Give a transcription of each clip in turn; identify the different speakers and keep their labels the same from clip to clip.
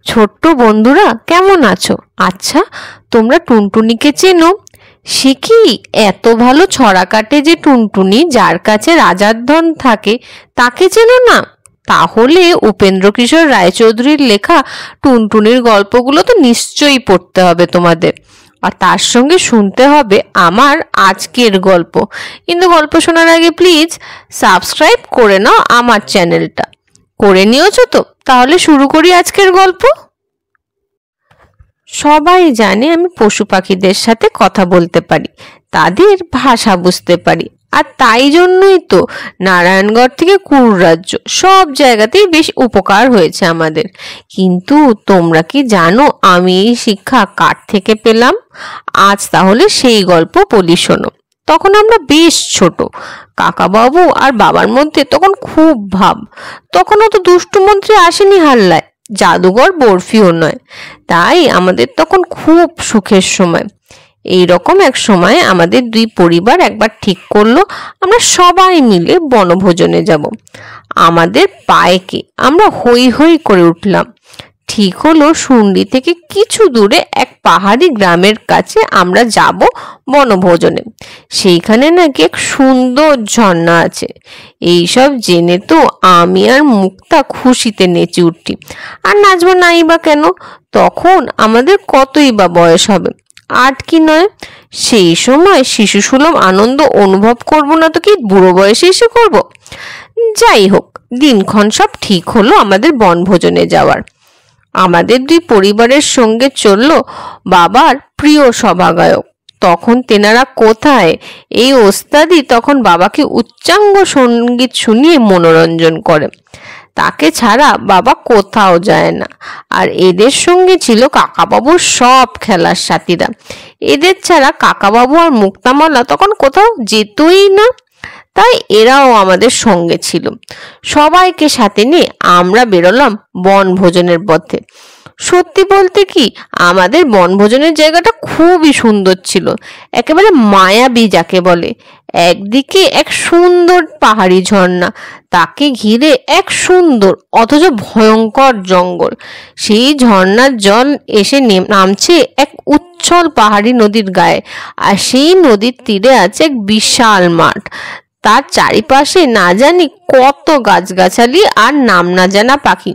Speaker 1: ছোট্ট বন্ধুরা কেমন আছো? আচ্ছা, তোমরা টুনটুনিকে চেনো? সে কি এত ভালো ছড়া কাটে যে টুনটুনি, যার কাছে রাজার ধন থাকে, তাকে চেনো না? তাহলে উপেন্দ্রকিশোর রায়চৌধুরীর লেখা টুনটুনির গল্পগুলো তো নিশ্চয়ই পড়তে হবে তোমাদের, আর তার সঙ্গে শুনতে হবে আমার আজকের গল্প। কিন্তু গল্প শোনার আগে প্লিজ সাবস্ক্রাইব করে নাও আমার চ্যানেলটা। করে নিয়েছো তো? তাহলে শুরু করি আজকের গল্প। সবাই জানে আমি পশু পাখিদের সাথে কথা বলতে পারি, তাদের ভাষা বুঝতে পারি, আর তাই জন্যই তো নারায়ণগড় থেকে কুড়রাজ্য সব জায়গাতেই বেশ উপকার হয়েছে আমাদের। কিন্তু তোমরা কি জানো আমি এই শিক্ষা কার থেকে পেলাম? আজ তাহলে সেই গল্প বলি, শোনো। তখন আমরা বেশ ছোট, কাকাবাবু আর বাবার মধ্যে তখন খুব ভাব। তখনও তো দুষ্টু মন্ত্রী আসেনি হাল্লায়, জাদুঘর বরফিও নয়, তাই আমাদের তখন খুব সুখের সময়। এই রকম এক সময় আমাদের দুই পরিবার একবার ঠিক করলো আমরা সবাই মিলে বনভোজনে যাব। আমাদের পায়েকে আমরা হই হই করে উঠলাম। ঠিক হলো সুন্ডি থেকে কিছু দূরে এক পাহাড়ি গ্রামের কাছে আমরা যাব বনভোজনে। সেইখানে নাকি এক সুন্দর ঝর্ণা আছে। এইসব জেনে তো আমি আর মুক্তা খুশিতে নেচে উঠি। আর নাচবো নাই বা কেন? তখন আমাদের কতই বা বয়স হবে, 8 কি 9। সেই সময় শিশু সুলভ আনন্দ অনুভব করব না তো কি বুড়ো বয়সে এসে করব? যাই হোক, দিনক্ষণ সব ঠিক হলো আমাদের বনভোজনে যাওয়ার। আমাদের দুই পরিবারের সঙ্গে চলল বাবার প্রিয় সভাগায়ক। তখন তেনারা কোথায়, এই ওস্তাদি তখন বাবাকে উচ্চাঙ্গ সঙ্গীত শুনিয়ে মনোরঞ্জন করে। তাকে ছাড়া বাবা কোথাও যায় না। আর এদের সঙ্গে ছিল কাকাবাবুর সব খেলার সাথীরা। এদের ছাড়া কাকাবাবু আর মুক্তামালা তখন কোথাও যেতই না, তাই এরাও আমাদের সঙ্গে ছিল। সবাইকে সাথে নিয়ে আমরা বেরোলাম বনভোজনের পথে। সত্যি বলতে কি, আমাদের বনভোজনের জায়গাটা খুবই সুন্দর ছিল, একেবারে মায়াবী যাকে বলে। একদিকে এক সুন্দর পাহাড়ি ঝর্ণা, তাকে ঘিরে এক সুন্দর অথচ ভয়ঙ্কর জঙ্গল। সেই ঝর্ণার জল এসে নামছে এক উচ্ছল পাহাড়ি নদীর গায়ে, আর সেই নদীর তীরে আছে এক বিশাল মাঠ। তার চারিপাশে না জানি কত গাছগাছালি আর নাম না জানা পাখি।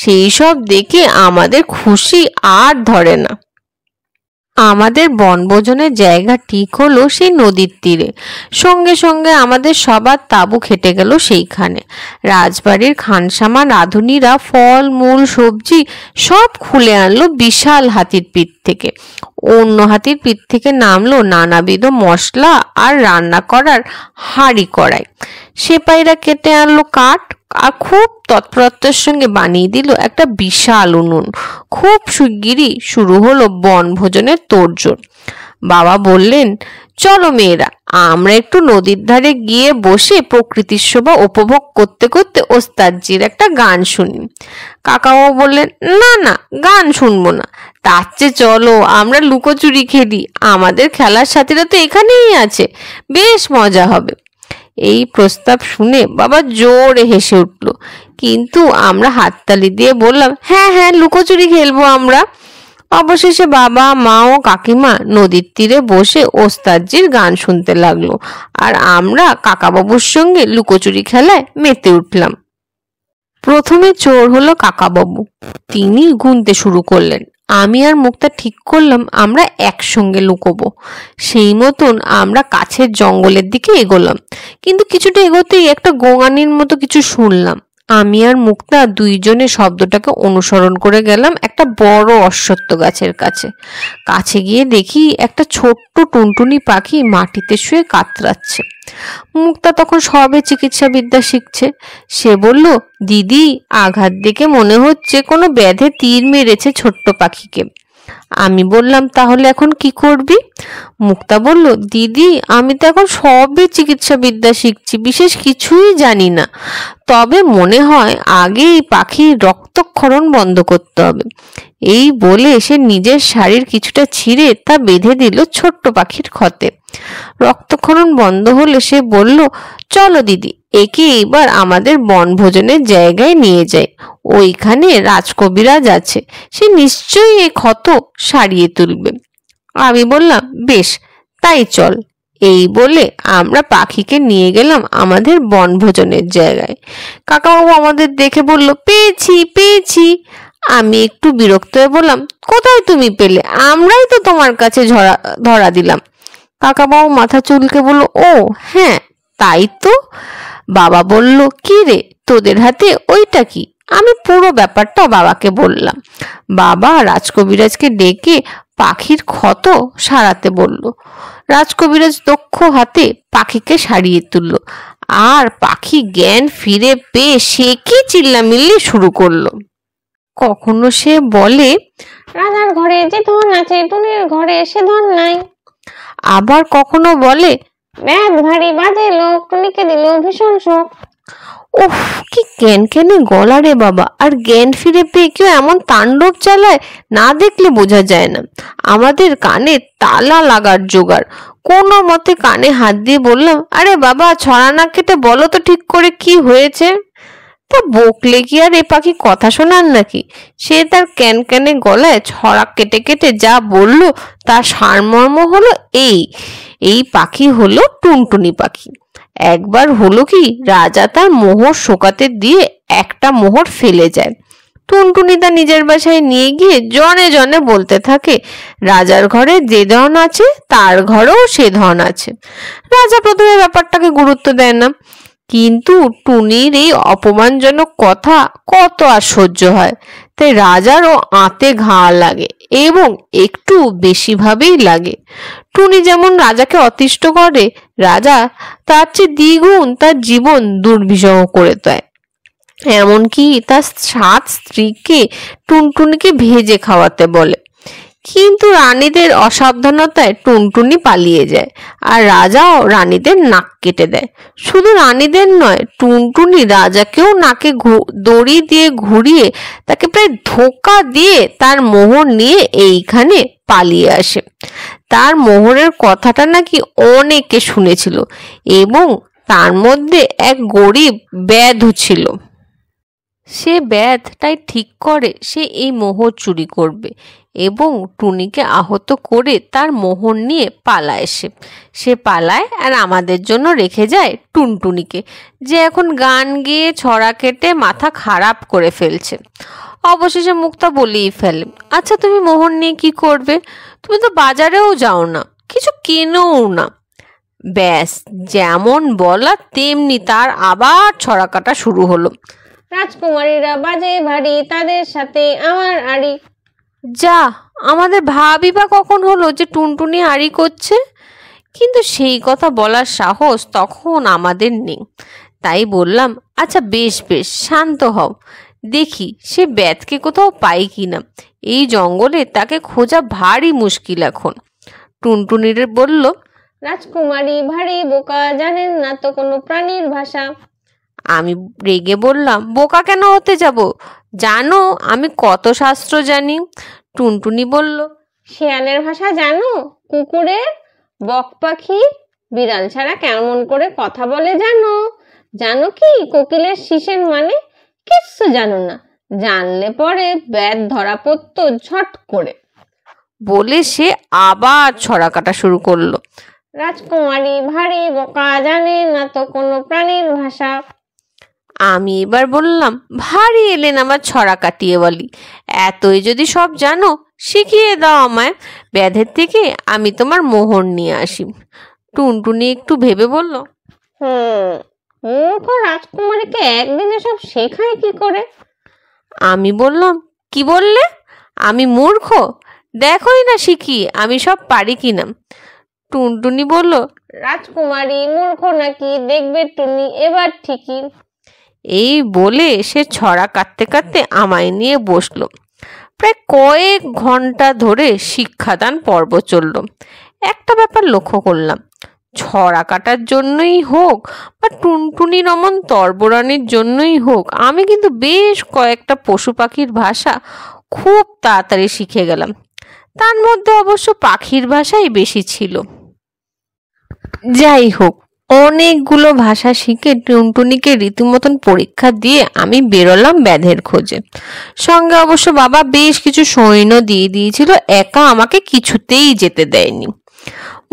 Speaker 1: সেই সব দেখে আমাদের খুশি আর ধরে না। আমাদের বনভোজনের জায়গা ঠিক হলো সেই নদীর তীরে। সঙ্গে সঙ্গে আমাদের সবার তাঁবু খেটে গেল সেইখানে। রাজবাড়ির খানসামা রাঁধুনিরা ফল মূল সবজি সব খুলে আনলো বিশাল হাতির পিঠ থেকে। অন্য হাতির পিঠ থেকে নামলো নানাবিধ মশলা আর রান্না করার হাঁড়ি কড়াই। সেপাইরা কেটে আনলো কাঠ আর খুব তৎপরতার সঙ্গে বানিয়ে দিল একটা বিশাল উনুন। খুব শিগগিরই শুরু হলো বনভোজনের তোড়জোড়। বাবা বললেন, চলো মেয়েরা, আমরা একটু নদীর ধারে গিয়ে বসে প্রকৃতির শোভা উপভোগ করতে করতে ওস্তাদজির একটা গান শুনি। কাকাও বললেন, না না, গান শুনবো না, তার চেয়ে চলো আমরা লুকোচুরি খেলি, আমাদের খেলার সাথীরা তো এখানেই আছে, বেশ মজা হবে। এই প্রস্তাব শুনে বাবা জোরে হেসে উঠল, কিন্তু আমরা হাততালি দিয়ে বললাম, হ্যাঁ হ্যাঁ, লুকোচুরি খেলবো আমরা। অবশেষে বাবা মা ও কাকিমা নদীর তীরে বসে ওস্তাদজির গান শুনতে লাগলো, আর আমরা কাকাবাবুর সঙ্গে লুকোচুরি খেলায় মেতে উঠলাম। প্রথমে চোর হলো কাকাবাবু। তিনি গুনতে শুরু করলেন। আমি আর মুক্তা ঠিক করলাম আমরা একসঙ্গে লুকোবো। সেই মতন আমরা কাছের জঙ্গলের দিকে এগোলাম। কিন্তু কিছুটা এগোতেই একটা গোঙানির মতো কিছু শুনলাম। আমি আর মুক্তা দুইজনে শব্দটাকে অনুসরণ করে গেলাম একটা বড় অশ্বত্থ গাছের কাছে। কাছে গিয়ে দেখি একটা ছোট্ট টুনটুনি পাখি মাটিতে শুয়ে কাতরাচ্ছে। মুক্তা তখন সবে চিকিৎসাবিদ্যা শিখছে। সে বলল, দিদি, আঘাত দেখে মনে হচ্ছে কোনো ব্যাধে তীর মেরেছে ছোট্ট পাখিকে। আমি বললাম, তাহলে এখন কি করবি? মুক্তা বলল, দিদি আমি তো এখন সবে চিকিৎসা বিদ্যা শিখছি, বিশেষ কিছুই জানি না, তবে মনে হয় আগে এই পাখির রক্তক্ষরণ বন্ধ করতে হবে। এই বলে সে নিজের শাড়ির কিছুটা ছিঁড়ে তা বেঁধে দিল ছোট্ট পাখির ক্ষতে। রক্তক্ষরণ বন্ধ হলে সে বলল, চলো দিদি, একে এবার আমাদের বনভোজনের জায়গায় নিয়ে যাই, ওইখানে রাজকবিরাজ আছে, সে নিশ্চয়ই এই ক্ষত সারিয়ে তুলবে। আমি বললাম, বেশ, তাই চল। এই বলে আমরা পাখিকে নিয়ে গেলাম আমাদের বনভোজনের জায়গায়। কাকাবাবু আমাদের দেখে বলল, পেয়েছি পেয়েছি। আমি একটু বিরক্ত হয়ে বললাম, কোথায় তুমি পেলে? আমরাই তো তোমার কাছে ধরা দিলাম। কাকাবাবু মাথা চুলকে বলল, ও হ্যাঁ, তাই তো। বাবা বলল, কি রে, তোদের হাতে ওইটা কি? আমি পুরো ব্যাপারটা বাবাকে বললাম। বাবা রাজকবিরাজকে ডেকে পাখির ক্ষত সারাতে বলল। রাজকবিরাজ দক্ষ হাতে পাখিকে সারিয়ে তুলল, আর পাখি জ্ঞান ফিরে পেয়ে সে কি চিল্লামিল্লি শুরু করলো। কখনো সে বলে,
Speaker 2: রাজার ঘরে যে ধন আছে, টুনির ঘরে সে ধন নাই।
Speaker 1: আবার কখনো বলে,
Speaker 2: ব্যাগ ভারী বাজে লোক, টুনিকে দিল ভীষণ শোক।
Speaker 1: উফ, কি ক্যানক্যানে গলা রে বাবা! আর জ্ঞান ফিরে পেয়ে কেউ এমন তাণ্ডব চালায়, না দেখলে বোঝা যায় না। আমাদের কানে তালা লাগার জোগাড়। কোনো মতে কানে হাত দিয়ে বললাম, আরে বাবা, ছড়া না কেটে বলো তো ঠিক করে কি হয়েছে। তা বকলে কি আর এ পাখি কথা শোনার নাকি? সে তার ক্যানক্যানে গলায় ছড়া কেটে কেটে যা বলল তার সারমর্ম হলো এই পাখি হলো টুনটুনি পাখি। একবার হলো কি, রাজা তার মোহর শোকাতে দিয়ে একটা মোহর ফেলে যায়। টুনটুনি তা নিজের বাসায় নিয়ে গিয়ে জনে জনে বলতে থাকে, রাজার ঘরে যে ধন আছে তার ঘরেও সে ধন আছে। রাজা প্রথমে ব্যাপারটাকে গুরুত্ব দেয় না, কিন্তু টুনির এই অপমানজনক কথা কত আর সহ্য হয়। তাই রাজারও আঁতে ঘা লাগে, এবং একটু বেশি ভাবেই লাগে। টুনি যেমন রাজাকে অতিষ্ঠ করে, রাজা তার চেয়ে দ্বিগুণ তার জীবন দুর্বিষহ করে দেয়। এমনকি তার 7 স্ত্রীকে টুনটুনিকে ভেজে খাওয়াতে বলে। কিন্তু রানীদের অসাবধানতায় টুনটুনি পালিয়ে যায়, আর রাজাও রানীদের নাক কেটে দেয়। শুধু রানীদের নয়, টুনটুনি রাজাকেও নাকে দড়ি দিয়ে ঘুরিয়ে তাকে প্রায় ধোঁকা দিয়ে তার মোহর নিয়ে এইখানে পালিয়ে আসে। তার মোহরের কথাটা নাকি অনেকে শুনেছিল, এবং তার মধ্যে এক গরিব ব্যাধও ছিল। সে ব্যাধটাই ঠিক করে সে এই মোহর চুরি করবে এবং টুনিকে আহত করে তার মোহর নিয়ে পালায়। সে পালায় আর আমাদের জন্য রেখে যায় টুনটুনিকে, যে এখন গান গেয়ে ছড়া কেটে মাথা খারাপ করে ফেলছে। অবশেষে মুক্তা বলেই ফেলে, আচ্ছা তুমি মোহর নিয়ে কি করবে? তুমি তো বাজারেও যাও না, কিছু কেনোও না। ব্যাস, যেমন বলা তেমনি তার আবার ছড়া কাটা শুরু হলো।
Speaker 2: রাজকুমারীরা বাজে ভারী, তাদের সাথে আমার আড়ি।
Speaker 1: যা, আমাদের ভাবি বা কখন হলো যে টুনটুনি আড়ি করছে? কিন্তু সেই কথা বলার সাহস তখন আমাদের নেই। তাই বললাম, আচ্ছা বেশ বেশ, শান্ত হও, দেখি সে ব্যাধকে কোথাও পাই কিনা। এই জঙ্গলে তাকে খোঁজা ভারী মুশকিল এখন। টুনটুনির বলল,
Speaker 2: রাজকুমারী ভারী বোকা, জানেন না তো কোনো প্রাণীর ভাষা।
Speaker 1: আমি রেগে বললাম, বোকা কেন হতে যাব, জানো আমি কত শাস্ত্র জানি। টুনটুনি বলল,
Speaker 2: শিয়ালের ভাষা জানো, কুকুরের, বক পাখির, বিড়াল ছাড়া কেমন করে কথা বলে জানো? জানো কি কোকিলের শিশের মানে? কিচ্ছু জানো না, জানলে পরে ব্যাধ ধরা পড়তো ঝট করে।
Speaker 1: বলে সে আবার ছড়া কাটা শুরু করলো।
Speaker 2: রাজকুমারী ভারী বোকা, জানে না তো কোনো প্রাণীর ভাষা।
Speaker 1: আমি এবার বললাম, ভারী এলেন আমার ছড়া কাটিয়ে বলি, এতই যদি সব জানো শিখিয়ে দাও আমায়, ব্যাধের থেকে আমি তোমার মোহর নিয়ে আসি। টুনটুনি একটু ভেবে বলল,
Speaker 2: মূর্খ রাজকুমারীকে একদিনে সব শেখায় কি করে?
Speaker 1: আমি বললাম, কি বললে? আমি মূর্খ? দেখোই না শিখি আমি সব পারি কিনা। টুনটুনি বলল,
Speaker 2: রাজকুমারী মূর্খ নাকি, দেখবে টুনি এবার ঠিকই।
Speaker 1: এই বলে সে ছড়া কাটতে কাটতে আমায় নিয়ে বসলো। প্রায় কয়েক ঘন্টা ধরে শিক্ষাদান পর্ব চলল। একটা ব্যাপার লক্ষ্য করলাম, ছড়া কাটার জন্যই হোক বা টুনটুনি রমন তর্বরানির জন্যই হোক, আমি কিন্তু বেশ কয়েকটা পশু পাখির ভাষা খুব তাড়াতাড়ি শিখে গেলাম। তার মধ্যে অবশ্য পাখির ভাষাই বেশি ছিল। যাই হোক, অনেকগুলো ভাষা শিখে টুনটুনিকে রীতিমতন পরীক্ষা দিয়ে আমি বেরোলাম ব্যাধের খোঁজে। সঙ্গে অবশ্য বাবা বেশ কিছু সৈন্য দিয়ে দিয়েছিল, একা আমাকে কিছুতেই যেতে দেয়নি।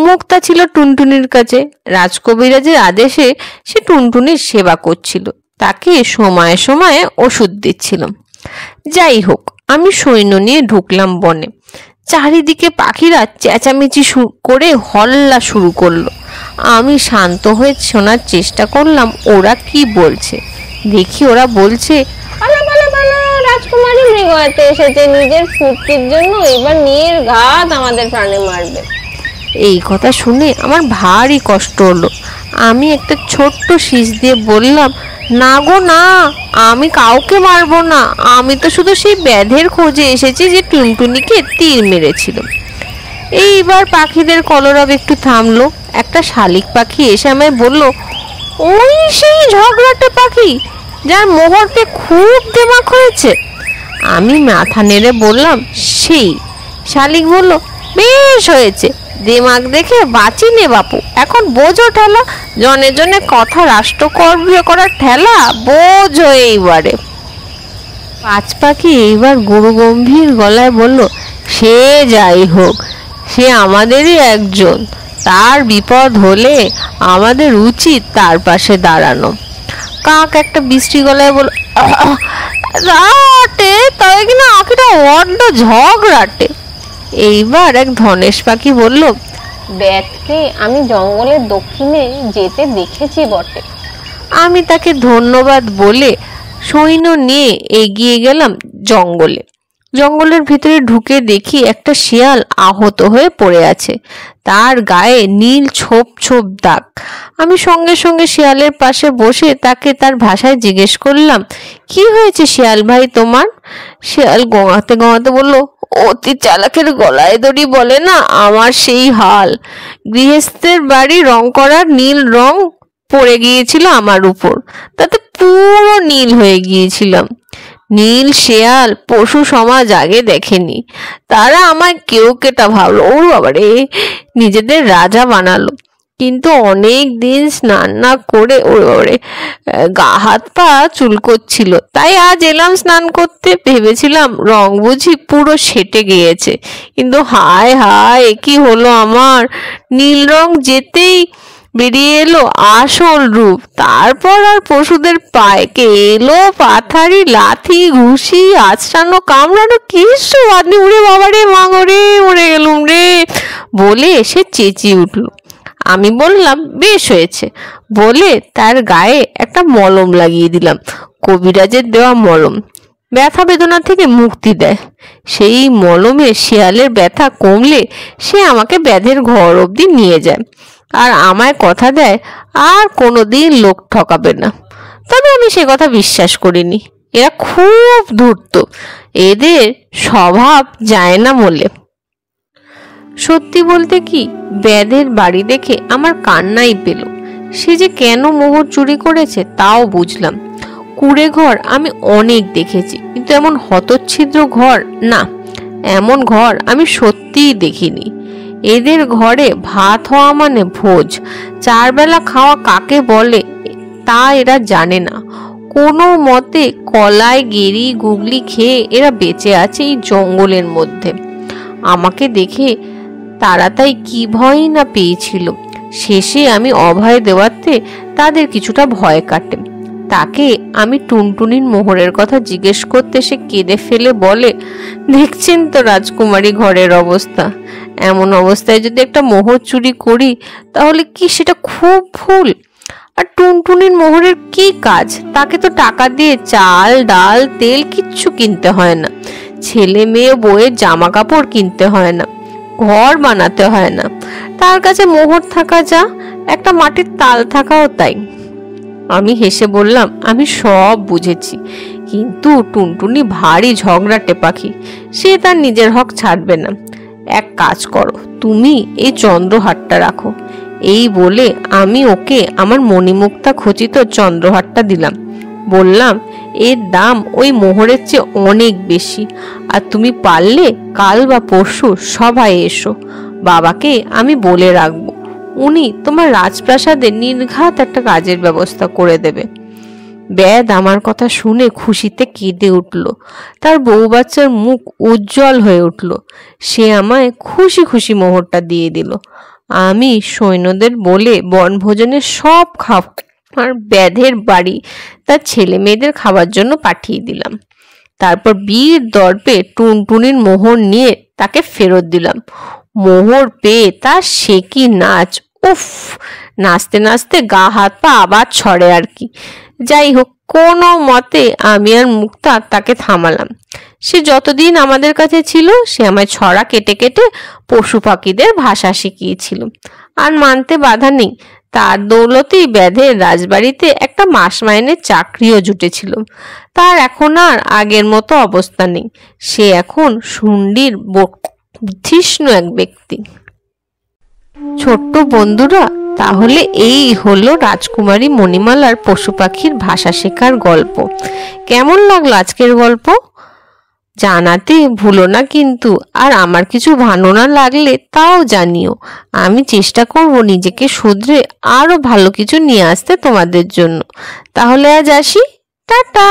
Speaker 1: মুক্তা ছিল টুনটুনির কাছে, রাজকবিরাজের আদেশে সে টুনটুনির সেবা করছিল, তাকে সময়ে সময়ে ওষুধ দিচ্ছিল। যাই হোক, আমি সৈন্য নিয়ে ঢুকলাম বনে। চারিদিকে পাখিরা চেঁচামেচি করে হল্লা শুরু করলো। আমি শান্ত হয়ে শোনার চেষ্টা করলাম ওরা কি বলছে। দেখি ওরা বলছে,
Speaker 2: রাজকুমারী মৃগয়াতে এসেছে নিজের ফুর্তির জন্য, এবার নির্ঘাত আমাদের প্রাণে মারবে।
Speaker 1: এই কথা শুনে আমার ভারী কষ্ট হলো। আমি একটা ছোট্ট শীষ দিয়ে বললাম, না গো না, আমি কাউকে মারবো না, আমি তো শুধু সেই ব্যাধের খোঁজে এসেছি যে টুনটুনিকে তীর মেরেছিল। এইবার পাখিদের কলরব একটু থামলো। একটা শালিক পাখি এসে আমায় বলল, ওই সেই ঝগড়াটে পাখি যার মোহরকে খুব দেমাক হয়েছে। আমি মাথা নেড়ে বললাম, সেই। শালিক বলল, বেশ হয়েছে, দেমাগ দেখে বাঁচি নে বাপু, এখন বোঝো ঠেলা, জনে জনে কথা রাষ্ট্রকর্ম করার ঠেলা বোঝো এইবারে। পাঁচ পাখি এইবার গুরু গম্ভীর গলায় বলল, সে যাই হোক, সে আমাদেরই একজন, তার বিপদ হলে আমাদের উচিত তার পাশে দাঁড়ানো। কাক একটা বৃষ্টি গলায় বলল, রাটে তবে কিনা আখিটা বড্ড ঝগড়াটে। এইবার এক ধনেশ পাখি বলল,
Speaker 2: ব্যাধকে আমি জঙ্গলের দক্ষিণে যেতে দেখেছি বটে।
Speaker 1: আমি তাকে ধন্যবাদ বলে সৈন্য নিয়ে এগিয়ে গেলাম জঙ্গলে। জঙ্গলের ভিতরে ঢুকে দেখি একটা শিয়াল আহত হয়ে পড়ে আছে, তার গায়ে নীল ছোপ ছোপ দাগ। আমি সঙ্গে সঙ্গে শিয়ালের পাশে বসে তাকে তার ভাষায় জিজ্ঞেস করলাম, কি হয়েছে শিয়াল ভাই তোমার? শিয়াল গোঙাতে গোঙাতে বলল, অতি চালাকের গলায় দড়ি বলে না, আমার সেই হাল। গৃহস্থের বাড়ি রং করার নীল রং পড়ে গিয়েছিল আমার উপর, তাতে পুরো নীল হয়ে গিয়েছিলাম। নীল শেয়াল পশু সমাজ আগে দেখেনি, তারা আমায় কেউ কেটা ভাবলো, ওর বাবারে, নিজেদের রাজা বানালো। কিন্তু অনেক দিন স্নান না করে ওর বাবারে গা হাত পা চুলকোচ্ছিল, তাই আজ এলাম স্নান করতে। ভেবেছিলাম রং বুঝি পুরো সেটে গিয়েছে, কিন্তু হায় হায়, কি হলো আমার! নীল রং যেতেই বেরিয়ে এলো আসল রূপ। তারপর আর পশুদের পায়ে এলো পাথারি, লাথি, ঘুষি, আছড়ানো, কামড়ানো, কিছু বাদনি। উড়ে বাবারে, মাগরে, মরে গেলুম রে বলে সে চেঁচিয়ে উঠল। আমি বললাম, বেশ হয়েছে বলে তার গায়ে একটা মলম লাগিয়ে দিলাম, কবিরাজের দেওয়া মলম, ব্যথা বেদনা থেকে মুক্তি দেয়। সেই মলমে শিয়ালের ব্যথা কমলে সে আমাকে ব্যাধের ঘর অবধি নিয়ে যায়, আর আমায় কথা দেয় আর কোনোদিন লোক ঠকাবে না। তবে আমি সে কথা বিশ্বাস করিনি, এরা খুব ধূর্ত, এদের স্বভাব যায় না বলে। সত্যি বলতে কি, ব্যাধের বাড়ি দেখে আমার কান্নাই পেল। সে যে কেন মোহর চুরি করেছে তাও বুঝলাম। কুঁড়ে ঘর আমি অনেক দেখেছি, কিন্তু এমন হতচ্ছিদ্র ঘর না, এমন ঘর আমি সত্যিই দেখিনি। এদের ঘরে ভাত হওয়া মানে ভোজ, চারবেলা খাওয়া কাকে বলে তা এরা জানে না। কোনো মতে কলাই, গেরি, গুগলি খেয়ে এরা বেঁচে আছে এই জঙ্গলের মধ্যে। আমাকে দেখে তারা তাই কি ভয়ই না পেয়েছিল। শেষে আমি অভয় দেওয়াতে তাদের কিছুটা ভয় কাটে। তাকে আমি টুনটুনির মোহরের কথা জিজ্ঞেস করতে সে কেঁদে ফেলে বলে, দেখছেন তো রাজকুমারী ঘরের অবস্থা, এমন অবস্থায় যদি একটা মোহর চুরি করি তাহলে কি সেটা খুব ভুল? আর টুনটুনির মোহরের কি কাজ? তাকে তো টাকা দিয়ে চাল, ডাল, তেল কিচ্ছু কিনতে হয় না, ছেলে মেয়ে বউয়ের জামা কাপড় কিনতে হয় না, ঘর বানাতে হয় না। তার কাছে মোহর থাকা যা, একটা মাটির তাল থাকাও তাই। আমি হেসে বললাম, আমি সব বুঝেছি, কিন্তু টুনটুনি ভারী ঝগড়াটে পাখি, সে তার নিজের হক ছাড়বে না। এক কাজ করো, তুমি এই চন্দ্রহারটা রাখো। এই বলে আমি ওকে আমার মণিমুক্তা খচিত চন্দ্রহারটা দিলাম। বললাম, এর দাম ওই মোহরের চেয়ে অনেক বেশি, আর তুমি পারলে কাল বা পরশু সভায় এসো। বাবাকে আমি বলে রাখবো, উনি তোমার রাজপ্রাসাদে নির্ঘাত একটা কাজের ব্যবস্থা করে দেবে। বেদ আমার কথা শুনে খুশিতে কেঁদে উঠল। তার বউ বাচ্চার মুখ উজ্জ্বল হয়ে উঠল। সে আমায় খুশি খুশি মোহরটা দিয়ে দিল। আমি সৈন্যদের বলে বনভোজনের সব খাবার বেদের বাড়ি তার ছেলে মেয়েদের খাবার জন্য পাঠিয়ে দিলাম। তারপর বীর দর্পে টুনটুনির মোহর নিয়ে তাকে ফেরত দিলাম। মোহর পেয়ে তার সে কি নাচ! উফ, নাচতে নাচতে গা হাত পা আবার ছড়ে আর কি। যাই হোক, কোনো মতে আমি আর মুক্তা তাকে থামালাম। সে যতদিন আমাদের কাছে ছিল সে আমায় ছড়া কেটে কেটে পশু পাখিদের ভাষা শিখিয়েছিল। আর মানতে বাধা নেই, তার দৌলতেই বেদের রাজবাড়িতে একটা মাস মাইনের চাকরিও জুটেছিল। তার এখন আর আগের মতো অবস্থা নেই। সে এখন শুন্ডির বুদ্ধিষ্ণু এক ব্যক্তি। ছোট্ট বন্ধুরা, তাহলে এই হলো রাজকুমারী মণিমালার পশু পাখির ভাষা শেখার গল্প। কেমন লাগলো আজকের গল্প? জানাতে ভুলো না কিন্তু। আর আমার কিছু ভালো না লাগলে তাও জানিও। আমি চেষ্টা করব নিজেকে শুধরে আরো ভালো কিছু নিয়ে আসতে তোমাদের জন্য। তাহলে আজ আসি, টাটা।